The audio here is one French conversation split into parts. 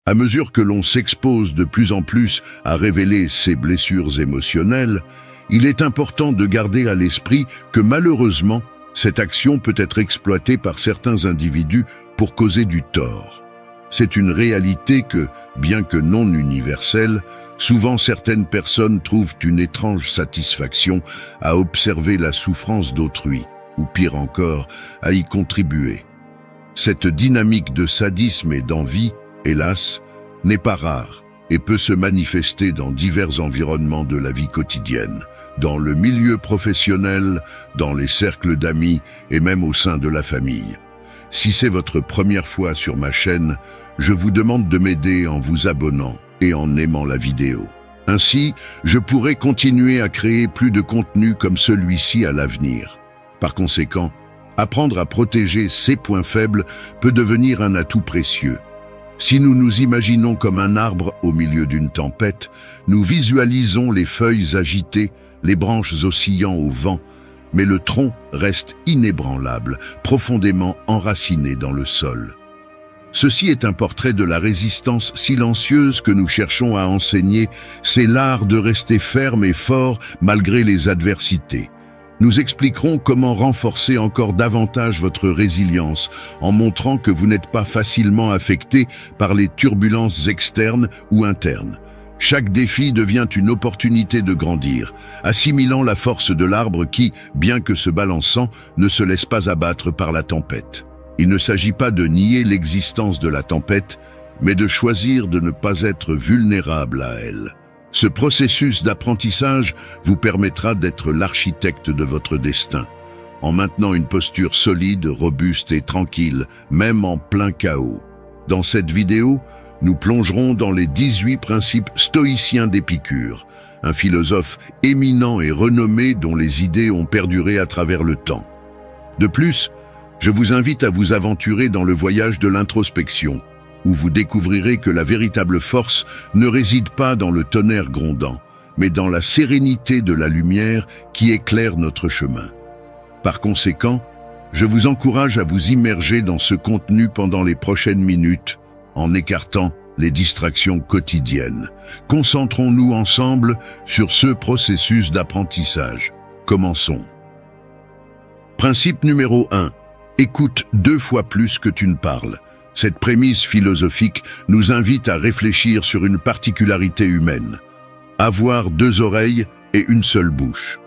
À mesure que l'on s'expose de plus en plus à révéler ses blessures émotionnelles, il est important de garder à l'esprit que malheureusement, cette action peut être exploitée par certains individus pour causer du tort. C'est une réalité que, bien que non universelle, souvent certaines personnes trouvent une étrange satisfaction à observer la souffrance d'autrui, ou pire encore, à y contribuer. Cette dynamique de sadisme et d'envie, hélas, n'est pas rare et peut se manifester dans divers environnements de la vie quotidienne, dans le milieu professionnel, dans les cercles d'amis et même au sein de la famille. Si c'est votre première fois sur ma chaîne, je vous demande de m'aider en vous abonnant et en aimant la vidéo. Ainsi, je pourrai continuer à créer plus de contenu comme celui-ci à l'avenir. Par conséquent, apprendre à protéger ses points faibles peut devenir un atout précieux. Si nous nous imaginons comme un arbre au milieu d'une tempête, nous visualisons les feuilles agitées, les branches oscillant au vent, mais le tronc reste inébranlable, profondément enraciné dans le sol. Ceci est un portrait de la résistance silencieuse que nous cherchons à enseigner, c'est l'art de rester ferme et fort malgré les adversités. Nous expliquerons comment renforcer encore davantage votre résilience en montrant que vous n'êtes pas facilement affecté par les turbulences externes ou internes. Chaque défi devient une opportunité de grandir, assimilant la force de l'arbre qui, bien que se balançant, ne se laisse pas abattre par la tempête. Il ne s'agit pas de nier l'existence de la tempête, mais de choisir de ne pas être vulnérable à elle. Ce processus d'apprentissage vous permettra d'être l'architecte de votre destin, en maintenant une posture solide, robuste et tranquille, même en plein chaos. Dans cette vidéo, nous plongerons dans les 18 principes stoïciens d'Épicure, un philosophe éminent et renommé dont les idées ont perduré à travers le temps. De plus, je vous invite à vous aventurer dans le voyage de l'introspection, où vous découvrirez que la véritable force ne réside pas dans le tonnerre grondant, mais dans la sérénité de la lumière qui éclaire notre chemin. Par conséquent, je vous encourage à vous immerger dans ce contenu pendant les prochaines minutes, en écartant les distractions quotidiennes. Concentrons-nous ensemble sur ce processus d'apprentissage. Commençons. Principe numéro 1. Écoute 2 fois plus que tu ne parles. Cette prémisse philosophique nous invite à réfléchir sur une particularité humaine. Avoir 2 oreilles et une seule bouche.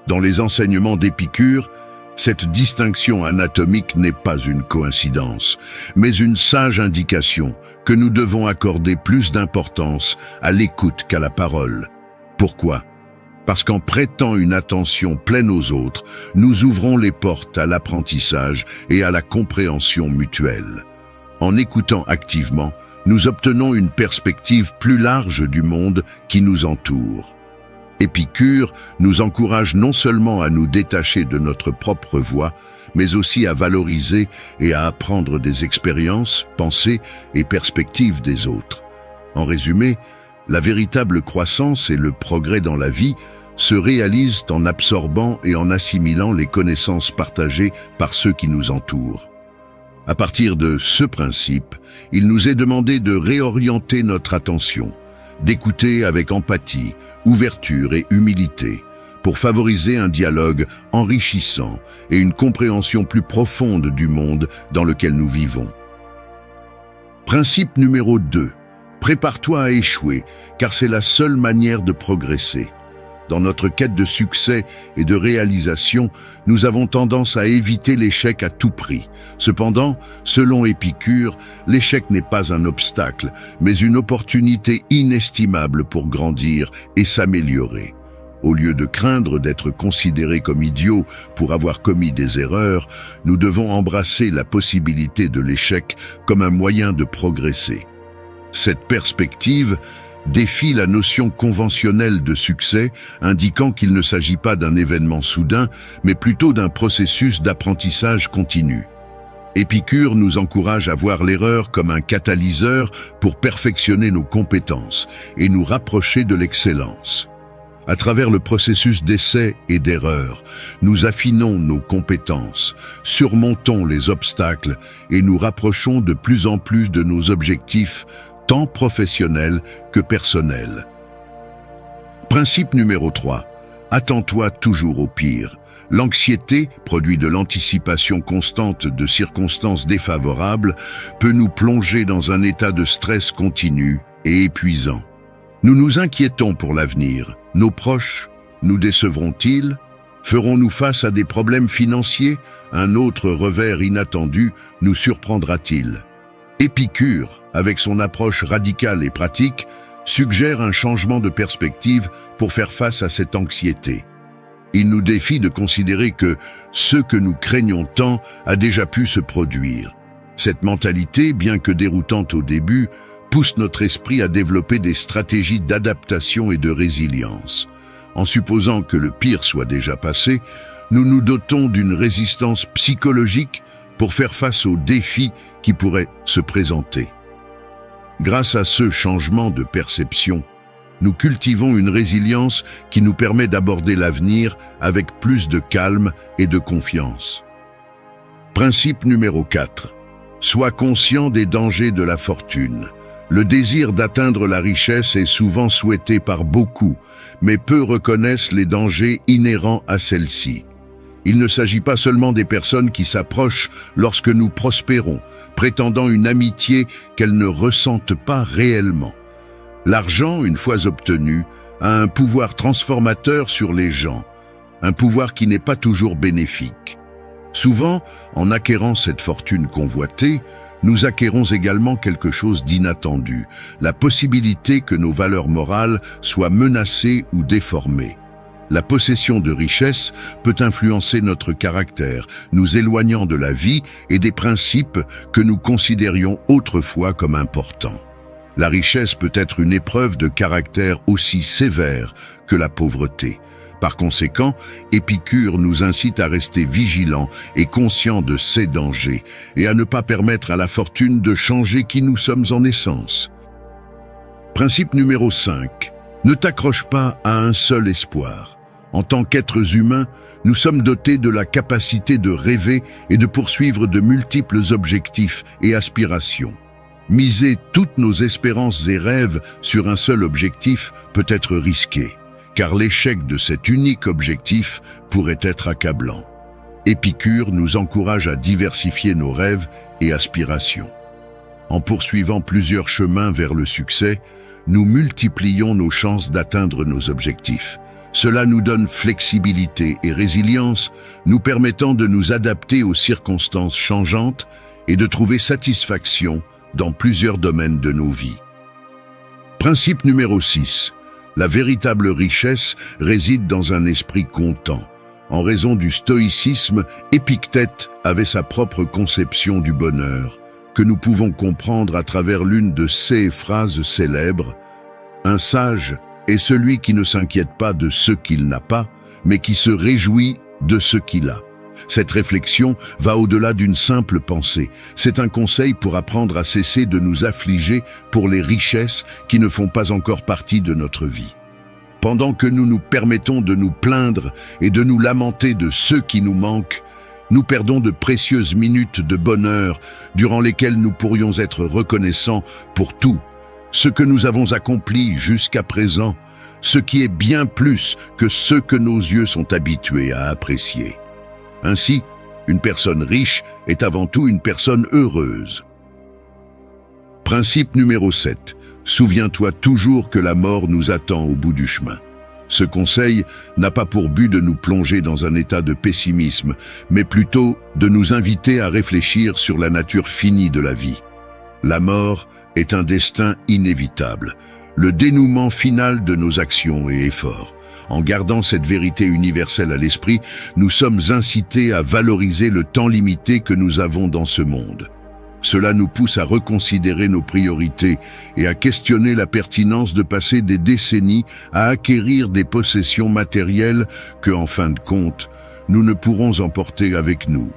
Dans les enseignements d'Épicure, cette distinction anatomique n'est pas une coïncidence, mais une sage indication que nous devons accorder plus d'importance à l'écoute qu'à la parole. Pourquoi ? Parce qu'en prêtant une attention pleine aux autres, nous ouvrons les portes à l'apprentissage et à la compréhension mutuelle. En écoutant activement, nous obtenons une perspective plus large du monde qui nous entoure. Épicure nous encourage non seulement à nous détacher de notre propre voix, mais aussi à valoriser et à apprendre des expériences, pensées et perspectives des autres. En résumé, la véritable croissance et le progrès dans la vie se réalisent en absorbant et en assimilant les connaissances partagées par ceux qui nous entourent. À partir de ce principe, il nous est demandé de réorienter notre attention, d'écouter avec empathie, ouverture et humilité, pour favoriser un dialogue enrichissant et une compréhension plus profonde du monde dans lequel nous vivons. Principe numéro 2. Prépare-toi à échouer, car c'est la seule manière de progresser. Dans notre quête de succès et de réalisation, nous avons tendance à éviter l'échec à tout prix. Cependant, selon Épicure, l'échec n'est pas un obstacle, mais une opportunité inestimable pour grandir et s'améliorer. Au lieu de craindre d'être considérés comme idiots pour avoir commis des erreurs, nous devons embrasser la possibilité de l'échec comme un moyen de progresser. Cette perspective défie la notion conventionnelle de succès, indiquant qu'il ne s'agit pas d'un événement soudain, mais plutôt d'un processus d'apprentissage continu. Épicure nous encourage à voir l'erreur comme un catalyseur pour perfectionner nos compétences et nous rapprocher de l'excellence. À travers le processus d'essai et d'erreur, nous affinons nos compétences, surmontons les obstacles et nous rapprochons de plus en plus de nos objectifs, tant professionnels que personnels. Principe numéro 3. Attends-toi toujours au pire. L'anxiété, produit de l'anticipation constante de circonstances défavorables, peut nous plonger dans un état de stress continu et épuisant. Nous nous inquiétons pour l'avenir. Nos proches nous décevront-ils? Ferons-nous face à des problèmes financiers? Un autre revers inattendu nous surprendra-t-il? Épicure, avec son approche radicale et pratique, suggère un changement de perspective pour faire face à cette anxiété. Il nous défie de considérer que ce que nous craignons tant a déjà pu se produire. Cette mentalité, bien que déroutante au début, pousse notre esprit à développer des stratégies d'adaptation et de résilience. En supposant que le pire soit déjà passé, nous nous dotons d'une résistance psychologique pour faire face aux défis qui pourraient se présenter. Grâce à ce changement de perception, nous cultivons une résilience qui nous permet d'aborder l'avenir avec plus de calme et de confiance. Principe numéro 4. Sois conscient des dangers de la fortune. Le désir d'atteindre la richesse est souvent souhaité par beaucoup, mais peu reconnaissent les dangers inhérents à celle-ci. Il ne s'agit pas seulement des personnes qui s'approchent lorsque nous prospérons, prétendant une amitié qu'elles ne ressentent pas réellement. L'argent, une fois obtenu, a un pouvoir transformateur sur les gens, un pouvoir qui n'est pas toujours bénéfique. Souvent, en acquérant cette fortune convoitée, nous acquérons également quelque chose d'inattendu, la possibilité que nos valeurs morales soient menacées ou déformées. La possession de richesses peut influencer notre caractère, nous éloignant de la vie et des principes que nous considérions autrefois comme importants. La richesse peut être une épreuve de caractère aussi sévère que la pauvreté. Par conséquent, Épicure nous incite à rester vigilants et conscients de ces dangers et à ne pas permettre à la fortune de changer qui nous sommes en essence. Principe numéro 5. Ne t'accroche pas à un seul espoir. En tant qu'êtres humains, nous sommes dotés de la capacité de rêver et de poursuivre de multiples objectifs et aspirations. Miser toutes nos espérances et rêves sur un seul objectif peut être risqué, car l'échec de cet unique objectif pourrait être accablant. Épicure nous encourage à diversifier nos rêves et aspirations. En poursuivant plusieurs chemins vers le succès, nous multiplions nos chances d'atteindre nos objectifs. Cela nous donne flexibilité et résilience, nous permettant de nous adapter aux circonstances changeantes et de trouver satisfaction dans plusieurs domaines de nos vies. Principe numéro 6. La véritable richesse réside dans un esprit content. En raison du stoïcisme, Épictète avait sa propre conception du bonheur, que nous pouvons comprendre à travers l'une de ses phrases célèbres. Un sage est celui qui ne s'inquiète pas de ce qu'il n'a pas, mais qui se réjouit de ce qu'il a. Cette réflexion va au-delà d'une simple pensée. C'est un conseil pour apprendre à cesser de nous affliger pour les richesses qui ne font pas encore partie de notre vie. Pendant que nous nous permettons de nous plaindre et de nous lamenter de ceux qui nous manquent, nous perdons de précieuses minutes de bonheur durant lesquelles nous pourrions être reconnaissants pour tout ce que nous avons accompli jusqu'à présent, ce qui est bien plus que ce que nos yeux sont habitués à apprécier. Ainsi, une personne riche est avant tout une personne heureuse. Principe numéro 7. Souviens-toi toujours que la mort nous attend au bout du chemin. Ce conseil n'a pas pour but de nous plonger dans un état de pessimisme, mais plutôt de nous inviter à réfléchir sur la nature finie de la vie. La mort est un destin inévitable, le dénouement final de nos actions et efforts. En gardant cette vérité universelle à l'esprit, nous sommes incités à valoriser le temps limité que nous avons dans ce monde. Cela nous pousse à reconsidérer nos priorités et à questionner la pertinence de passer des décennies à acquérir des possessions matérielles que, en fin de compte, nous ne pourrons emporter avec nous.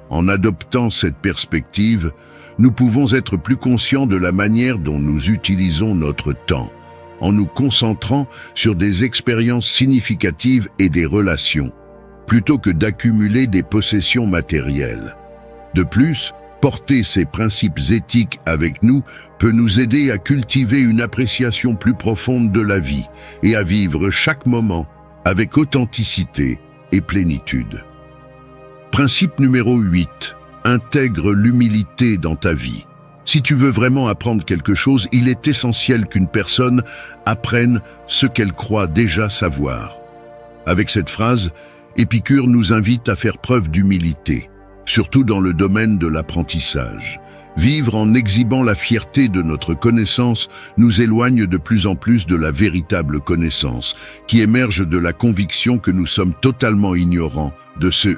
En adoptant cette perspective, nous pouvons être plus conscients de la manière dont nous utilisons notre temps, en nous concentrant sur des expériences significatives et des relations, plutôt que d'accumuler des possessions matérielles. De plus, Porter ces principes éthiques avec nous peut nous aider à cultiver une appréciation plus profonde de la vie et à vivre chaque moment avec authenticité et plénitude. Principe numéro 8. Intègre l'humilité dans ta vie. Si tu veux vraiment apprendre quelque chose, il est essentiel qu'une personne apprenne ce qu'elle croit déjà savoir. Avec cette phrase, Épicure nous invite à faire preuve d'humilité, surtout dans le domaine de l'apprentissage. Vivre en exhibant la fierté de notre connaissance nous éloigne de plus en plus de la véritable connaissance, qui émerge de la conviction que nous sommes totalement ignorants de ce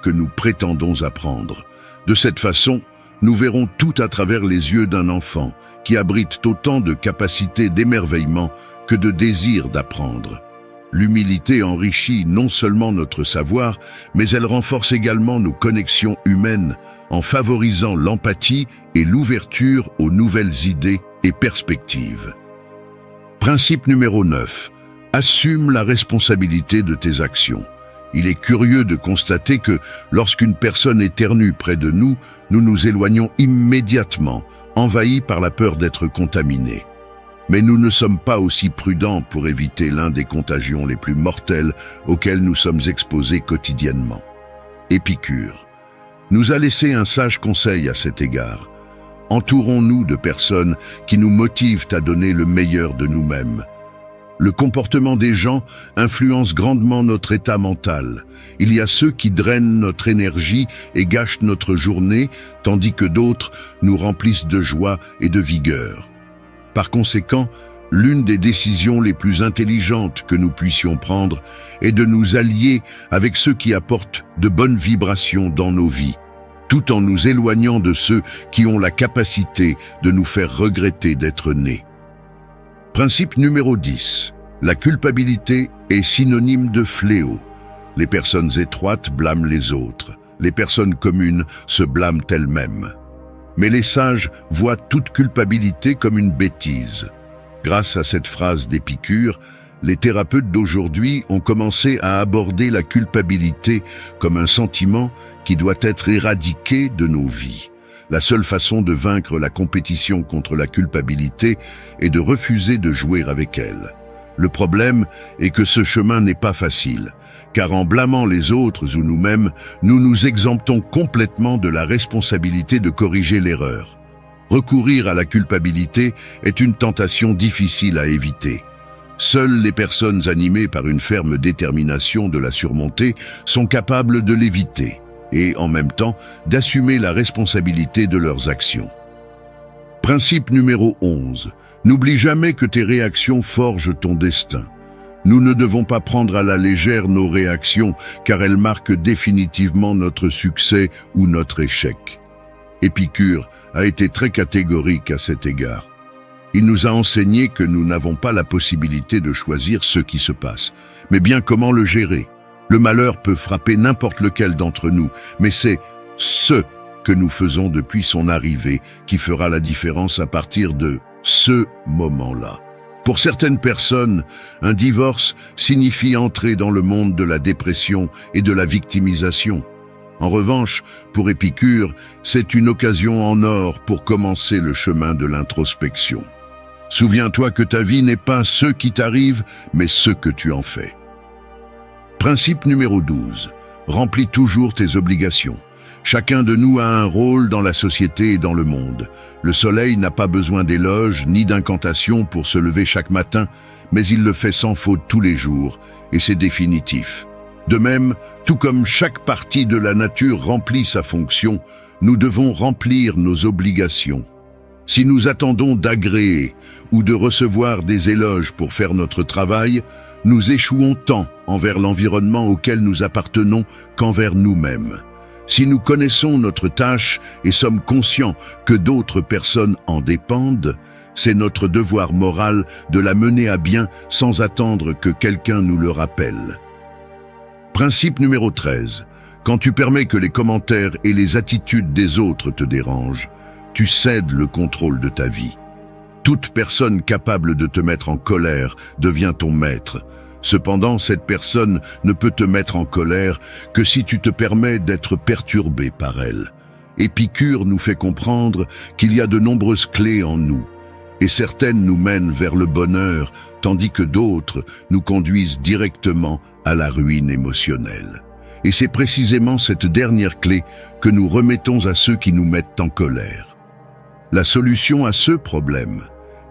que nous prétendons apprendre. De cette façon, nous verrons tout à travers les yeux d'un enfant qui abrite autant de capacités d'émerveillement que de désir d'apprendre. L'humilité enrichit non seulement notre savoir, mais elle renforce également nos connexions humaines en favorisant l'empathie et l'ouverture aux nouvelles idées et perspectives. Principe numéro 9. Assume la responsabilité de tes actions. Il est curieux de constater que lorsqu'une personne éternue près de nous, nous nous éloignons immédiatement, envahis par la peur d'être contaminés. Mais nous ne sommes pas aussi prudents pour éviter l'un des contagions les plus mortelles auxquelles nous sommes exposés quotidiennement. Épicure nous a laissé un sage conseil à cet égard. Entourons-nous de personnes qui nous motivent à donner le meilleur de nous-mêmes. Le comportement des gens influence grandement notre état mental. Il y a ceux qui drainent notre énergie et gâchent notre journée, tandis que d'autres nous remplissent de joie et de vigueur. Par conséquent, l'une des décisions les plus intelligentes que nous puissions prendre est de nous allier avec ceux qui apportent de bonnes vibrations dans nos vies, tout en nous éloignant de ceux qui ont la capacité de nous faire regretter d'être nés. Principe numéro 10. La culpabilité est synonyme de fléau. Les personnes étroites blâment les autres. Les personnes communes se blâment elles-mêmes. Mais les sages voient toute culpabilité comme une bêtise. Grâce à cette phrase d'Épicure, les thérapeutes d'aujourd'hui ont commencé à aborder la culpabilité comme un sentiment qui doit être éradiqué de nos vies. La seule façon de vaincre la compétition contre la culpabilité est de refuser de jouer avec elle. Le problème est que ce chemin n'est pas facile, car en blâmant les autres ou nous-mêmes, nous nous exemptons complètement de la responsabilité de corriger l'erreur. Recourir à la culpabilité est une tentation difficile à éviter. Seules les personnes animées par une ferme détermination de la surmonter sont capables de l'éviter et, en même temps, d'assumer la responsabilité de leurs actions. Principe numéro 11. N'oublie jamais que tes réactions forgent ton destin. Nous ne devons pas prendre à la légère nos réactions car elles marquent définitivement notre succès ou notre échec. Épicure a été très catégorique à cet égard. Il nous a enseigné que nous n'avons pas la possibilité de choisir ce qui se passe, mais bien comment le gérer. Le malheur peut frapper n'importe lequel d'entre nous, mais c'est ce que nous faisons depuis son arrivée qui fera la différence à partir de ce moment-là. Pour certaines personnes, un divorce signifie entrer dans le monde de la dépression et de la victimisation. En revanche, pour Épicure, c'est une occasion en or pour commencer le chemin de l'introspection. Souviens-toi que ta vie n'est pas ce qui t'arrive, mais ce que tu en fais. Principe numéro 12. Remplis toujours tes obligations. Chacun de nous a un rôle dans la société et dans le monde. Le soleil n'a pas besoin d'éloges ni d'incantations pour se lever chaque matin, mais il le fait sans faute tous les jours, et c'est définitif. De même, tout comme chaque partie de la nature remplit sa fonction, nous devons remplir nos obligations. Si nous attendons d'agréer ou de recevoir des éloges pour faire notre travail, nous échouons tant envers l'environnement auquel nous appartenons qu'envers nous-mêmes. Si nous connaissons notre tâche et sommes conscients que d'autres personnes en dépendent, c'est notre devoir moral de la mener à bien sans attendre que quelqu'un nous le rappelle. Principe numéro 13. Quand tu permets que les commentaires et les attitudes des autres te dérangent, tu cèdes le contrôle de ta vie. Toute personne capable de te mettre en colère devient ton maître. Cependant, cette personne ne peut te mettre en colère que si tu te permets d'être perturbé par elle. Épicure nous fait comprendre qu'il y a de nombreuses clés en nous, et certaines nous mènent vers le bonheur, tandis que d'autres nous conduisent directement à la ruine émotionnelle. Et c'est précisément cette dernière clé que nous remettons à ceux qui nous mettent en colère. La solution à ce problème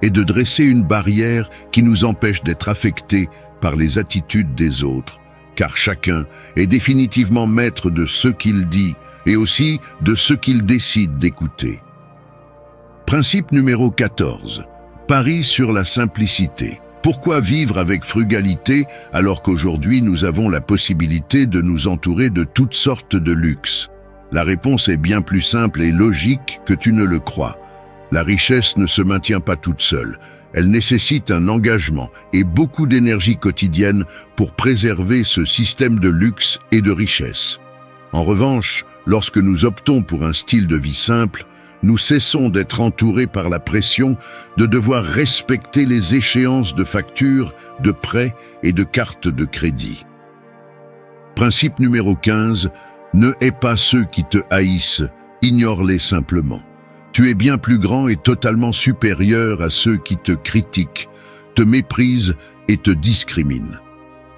est de dresser une barrière qui nous empêche d'être affectés par les attitudes des autres, car chacun est définitivement maître de ce qu'il dit et aussi de ce qu'il décide d'écouter. Principe numéro 14. Parie sur la simplicité. Pourquoi vivre avec frugalité alors qu'aujourd'hui nous avons la possibilité de nous entourer de toutes sortes de luxe? La réponse est bien plus simple et logique que tu ne le crois. La richesse ne se maintient pas toute seule. Elle nécessite un engagement et beaucoup d'énergie quotidienne pour préserver ce système de luxe et de richesse. En revanche, lorsque nous optons pour un style de vie simple, nous cessons d'être entourés par la pression de devoir respecter les échéances de factures, de prêts et de cartes de crédit. Principe numéro 15. Ne hais pas ceux qui te haïssent, ignore-les simplement. Tu es bien plus grand et totalement supérieur à ceux qui te critiquent, te méprisent et te discriminent.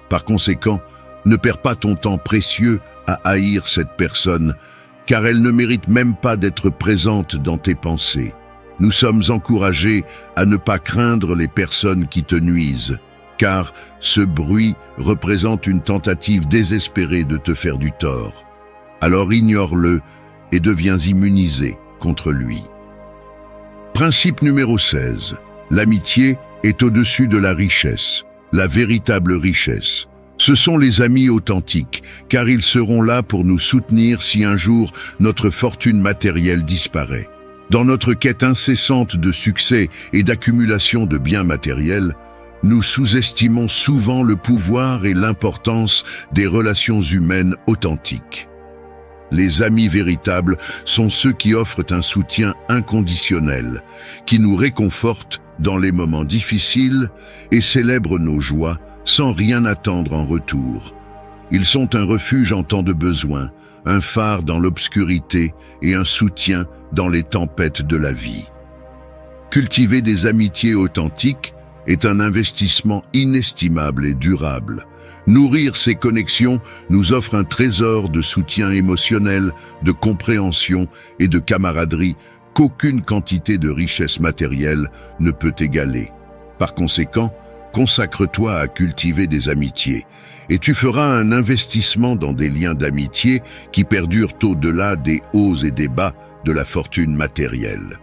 Par conséquent, ne perds pas ton temps précieux à haïr cette personne, car elle ne mérite même pas d'être présente dans tes pensées. Nous sommes encouragés à ne pas craindre les personnes qui te nuisent, car ce bruit représente une tentative désespérée de te faire du tort. Alors ignore-le et deviens immunisé contre lui. Principe numéro 16. L'amitié est au-dessus de la richesse, la véritable richesse. Ce sont les amis authentiques, car ils seront là pour nous soutenir si un jour notre fortune matérielle disparaît. Dans notre quête incessante de succès et d'accumulation de biens matériels, nous sous-estimons souvent le pouvoir et l'importance des relations humaines authentiques. Les amis véritables sont ceux qui offrent un soutien inconditionnel, qui nous réconfortent dans les moments difficiles et célèbrent nos joies sans rien attendre en retour. Ils sont un refuge en temps de besoin, un phare dans l'obscurité et un soutien dans les tempêtes de la vie. Cultiver des amitiés authentiques est un investissement inestimable et durable. Nourrir ces connexions nous offre un trésor de soutien émotionnel, de compréhension et de camaraderie qu'aucune quantité de richesse matérielle ne peut égaler. Par conséquent, consacre-toi à cultiver des amitiés et tu feras un investissement dans des liens d'amitié qui perdurent au-delà des hauts et des bas de la fortune matérielle.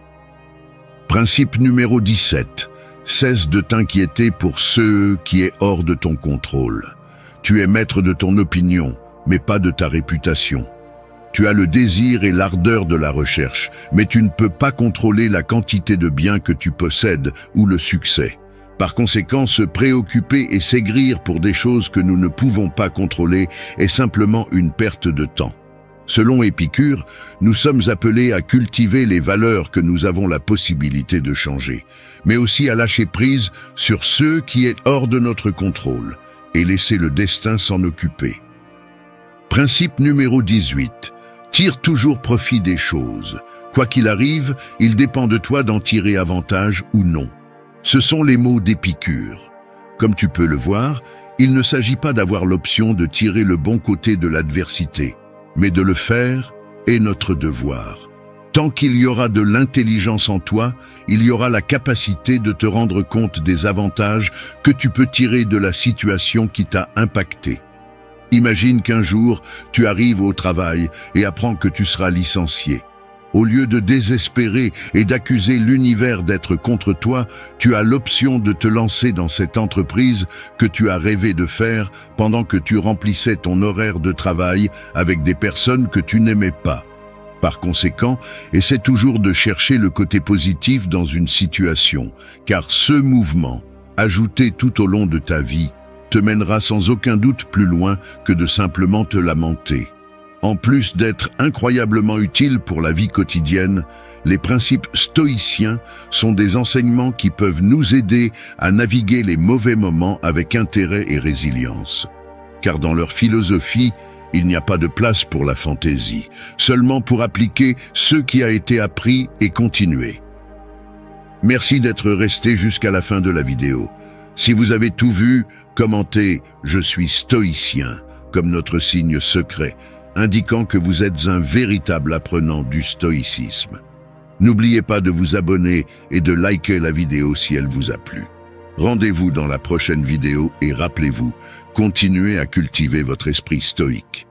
Principe numéro 17. Cesse de t'inquiéter pour ce qui est hors de ton contrôle. Tu es maître de ton opinion, mais pas de ta réputation. Tu as le désir et l'ardeur de la recherche, mais tu ne peux pas contrôler la quantité de biens que tu possèdes ou le succès. Par conséquent, se préoccuper et s'aigrir pour des choses que nous ne pouvons pas contrôler est simplement une perte de temps. Selon Épicure, nous sommes appelés à cultiver les valeurs que nous avons la possibilité de changer, mais aussi à lâcher prise sur ce qui est hors de notre contrôle et laisser le destin s'en occuper. Principe numéro 18. Tire toujours profit des choses. Quoi qu'il arrive, il dépend de toi d'en tirer avantage ou non. Ce sont les mots d'Épicure. Comme tu peux le voir, il ne s'agit pas d'avoir l'option de tirer le bon côté de l'adversité, mais de le faire est notre devoir. Tant qu'il y aura de l'intelligence en toi, il y aura la capacité de te rendre compte des avantages que tu peux tirer de la situation qui t'a impacté. Imagine qu'un jour, tu arrives au travail et apprends que tu seras licencié. Au lieu de désespérer et d'accuser l'univers d'être contre toi, tu as l'option de te lancer dans cette entreprise que tu as rêvé de faire pendant que tu remplissais ton horaire de travail avec des personnes que tu n'aimais pas. Par conséquent, essaie toujours de chercher le côté positif dans une situation, car ce mouvement, ajouté tout au long de ta vie, te mènera sans aucun doute plus loin que de simplement te lamenter. En plus d'être incroyablement utiles pour la vie quotidienne, les principes stoïciens sont des enseignements qui peuvent nous aider à naviguer les mauvais moments avec intérêt et résilience. Car dans leur philosophie, Il n'y a pas de place pour la fantaisie, seulement pour appliquer ce qui a été appris et continuer. Merci d'être resté jusqu'à la fin de la vidéo. Si vous avez tout vu, commentez « Je suis stoïcien » comme notre signe secret, indiquant que vous êtes un véritable apprenant du stoïcisme. N'oubliez pas de vous abonner et de liker la vidéo si elle vous a plu. Rendez-vous dans la prochaine vidéo et rappelez-vous, continuez à cultiver votre esprit stoïque.